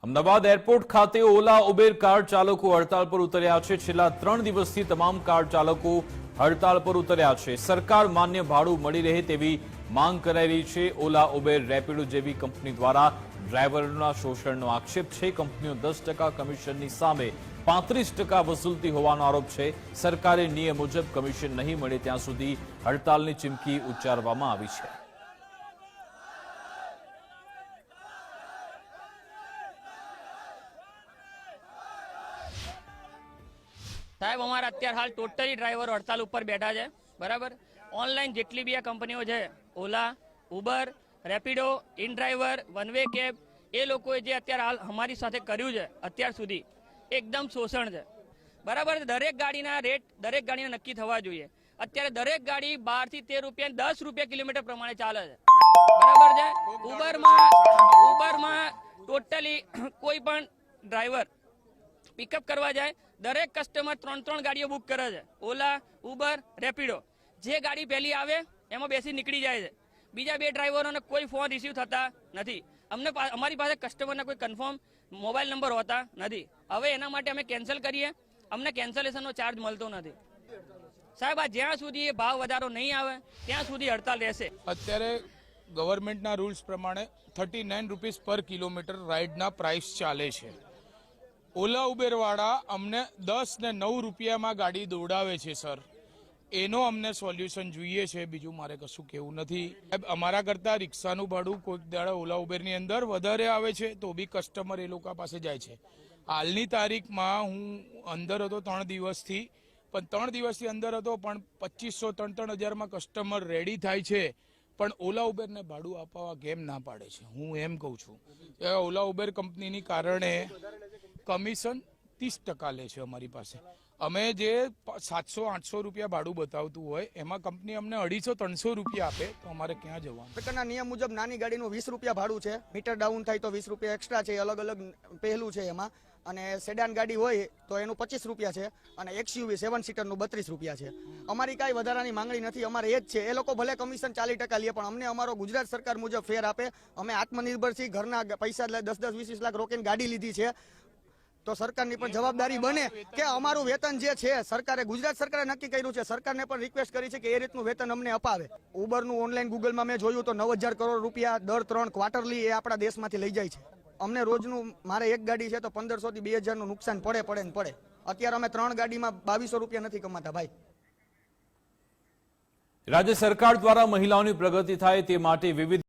Ahmedabad airport ખાતે ઓલા Uber car ચાલકો હડતાળ પર ઉતર્યા છે। છેલ્લા 3 દિવસથી તમામ કાર ચાલકો હડતાળ પર ઉતર્યા છે। સરકાર માન્ય ભાડું મળી રહે તેવી માંગ કરાઈ રહી છે। ઓલા ઉબેર રેપિડો જેવી કંપની દ્વારા ડ્રાઈવરોના શોષણનો આક્ષેપ છે। કંપનીઓ 10% કમિશનની સામે 35% વસૂલતી હોવાનો આરોપ છે। સરકારે નિયમ મુજબ કમિશન નહીં મળે ત્યાં સુધી હડતાળની ચીમકી ઉચ્ચારવામાં આવી છે। साहेब अमारा अत्यार हाल टोटली ड्राइवर हड़ताल पर बैठा है। बराबर ऑनलाइन जेटली भी आ कंपनीओ है ओला उबर रेपिडो इन ड्राइवर वन वे केब ए लोग अत्यार हाल हमारी साथे कर्यु है अत्यार सुधी एकदम शोषण है। बराबर दरेक गाड़ीना रेट दरेक गाड़ीना नक्की थवा जोईए। अत्यारे दरेक गाड़ी 12 થી 13 રૂપિયા 10 રૂપિયા કિલોमीटर प्रमाणे चाले है। बराबर है उबर में टोटली कोई पण ड्राइवर पिकअप करवा जाए दरेक कस्टमर 3 गाड़ीओ बुक करे छे। ओला उबर रेपिडो जे गाड़ी पहली आवे एमां बेसी निकली जाए छे। बीजा 2 ड्राइवरोने कोई फोन रिसीव थता नथी। अमने अमारी पासे कस्टमरने कोई कन्फर्म मोबाइल नंबर होता नथी। हवे एना माटे अमे केन्सल करीए अमने केन्सलेशननो चार्ज मळतो नथी। साहेब आ ज्यां सुधी ए भाव वधारो नहीं आवे त्यां सुधी हड़ताल रहेशे। अत्यारे गवर्नमेंटना रूल्स प्रमाणे 39 રૂપિયા पर किलोमीटर राइडना प्राइस चाले छे। ओला उबेर वाला अमने 10 ने 9 રૂપિયામાં गाड़ी दौड़ावे छे। सर एनो अमने सोल्यूशन જોઈએ છે। બીજું મારે કશું કહેવું નથી। અમારા કરતા રિક્ષાનું ભાડું કોઈક દાડે ઓલા ઉબેરની અંદર વધારે આવે છે તો બી કસ્ટમર એ લોકો પાસે જાય છે। હાલની તારીખમાં હું અંદર હતો 3 દિવસથી પણ 3 દિવસથી અંદર હતો પણ 2500 3-3000 માં કસ્ટમર રેડી થાય છે પણ ઓલા ઉબેરને ભાડું આપવા કેમ ના પાડે છે। હું એમ કહું છું કે ઓલા ઉબેર કંપનીની કારણે કમિશન 30% લે છે અમારી પાસે। અમે જે 700-800 રૂપિયા ભાડું બતાવતું હોય એમાં કંપની અમને 250-300 રૂપિયા આપે તો અમારે ક્યાં જવાનું। સરકારના નિયમ મુજબ નાની ગાડીનું 20 રૂપિયા ભાડું છે। મીટર ડાઉન થાય તો 20 રૂપિયા એક્સ્ટ્રા છે। અલગ અલગ પહેલું છે એમાં અને સેડાન ગાડી હોય તો એનું 25 રૂપિયા છે અને XUV 7 સીટરનું 32 રૂપિયા છે। અમારી કાંઈ વધારાની માંગણી નથી। અમારે એ જ છે। એ લોકો ભલે કમિશન 40% લે પણ અમને અમારો ગુજરાત સરકાર મુજબ ફેર આપે। અમે આત્મનિર્ભર છીએ। ઘરના પૈસા 10-10 20-20 લાખ રોકીને ગાડી લીધી છે તો સરકારની પણ જવાબદારી બને કે અમારું વેતન જે છે સરકારે ગુજરાત સરકારે નક્કી કર્યું છે। સરકારને પણ રિક્વેસ્ટ કરી છે કે એ રીતનું વેતન અમને અપાવે। ઉબરનું ઓનલાઈન ગૂગલમાં મેં જોયું તો 9000 કરોડ રૂપિયા દર 3 ક્વાર્ટરલી એ આપણા દેશમાંથી લઈ જાય છે। અમને રોજનું મારે એક ગાડી છે તો 1500 થી 2000 નું નુકસાન પડે ને પડે। અત્યારે અમે 3 ગાડીમાં 2200 રૂપિયા નથી કમાતા ભાઈ। રાજ્ય સરકાર દ્વારા મહિલાઓની પ્રગતિ થાય તે માટે વિવિધ